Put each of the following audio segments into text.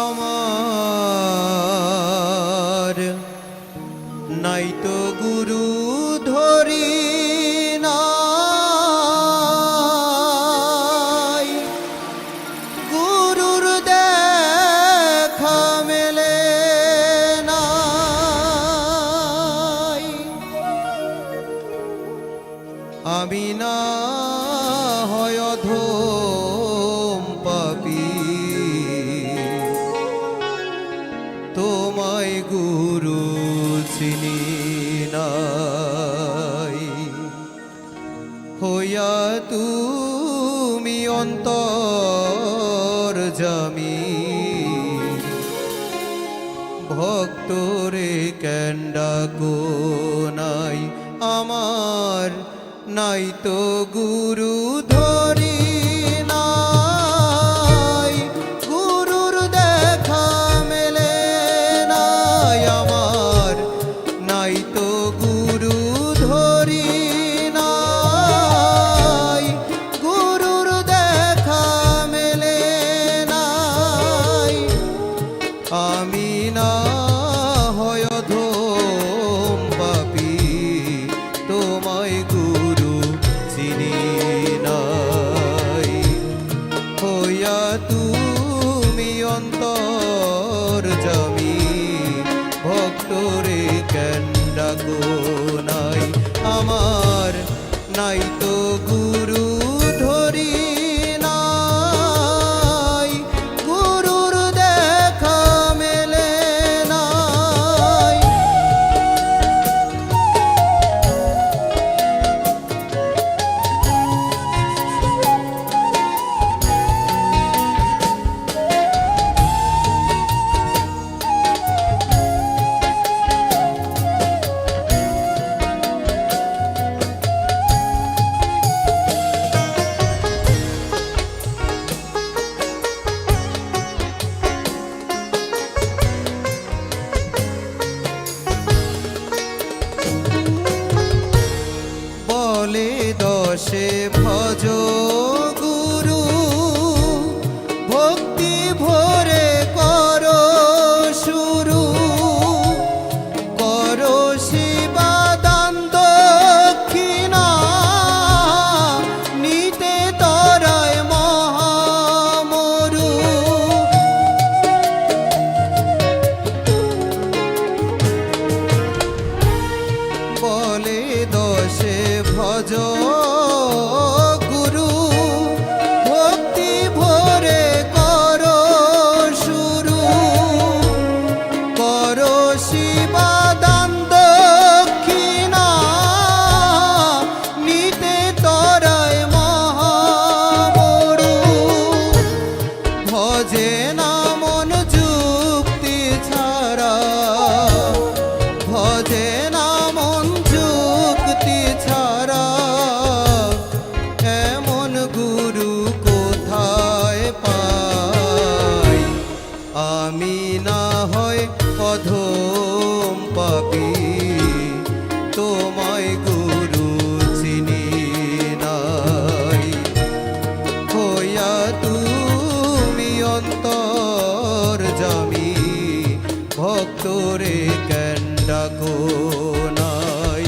আমার নাই তো গুরু ধরি নাই, গুরুর দেখা মেলে নাই। আমি না হয় অধম পাপী, তোমায় গুরু চিনি নাই। হইয়া তুমি অন্তর্যামী, ভক্তরে কেন ডাকো নাই। আমার নাই তো গুরু ধরি নাই, গুরুর দেখা মেলে নাই। আমার নাই তো গুরু ধরি নাই, গুরুর দেখা মেলে নাই। আমি না হয় অধম পাপী, তোমায় গুরু চিনি নাই। হইয়া তুমি অন্তর্যামী, ভক্তরে কেন ডাকো নাই। আমার নাই তো গুরু ধরি নাই, গুরুর দেখা মেলে নাই। বলে দশে ভজ গুরু, ভক্তি ভরে করো শুরু। করো সেবা দান দক্ষিণা, নিতে তরায় মহামরু। বলে দশে ভজ গুরু, ভক্তি ভরে করো শুরু। করো সেবা দান দক্ষিণা, নিতে তরায় মহামরু। ভজে না মন যুক্তি ছাড়া, ভজে না মন যুক্তি ছাড়া। এমন গুরু কোথায় পাই, আমি না হয় অধম পাপী, তোমায় গুরু চিনি নাই। হইয়া তুমি অন্তর্যামী, ভক্তরে কেন ডাকো নাই।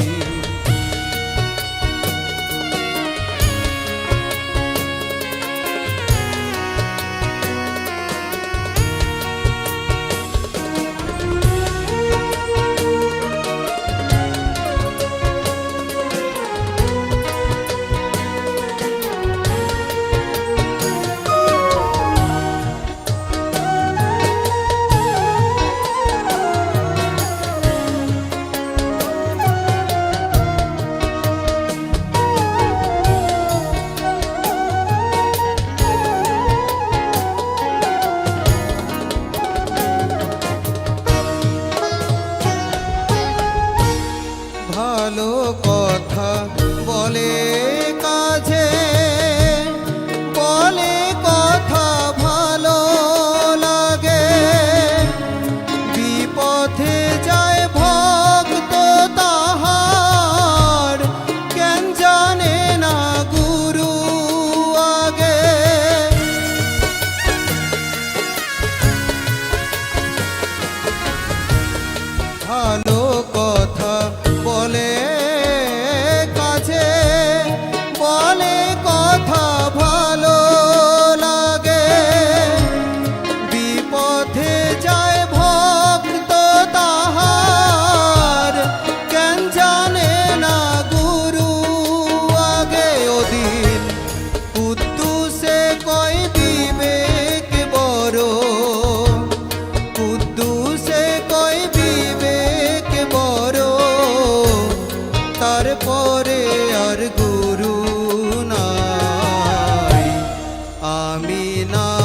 নাই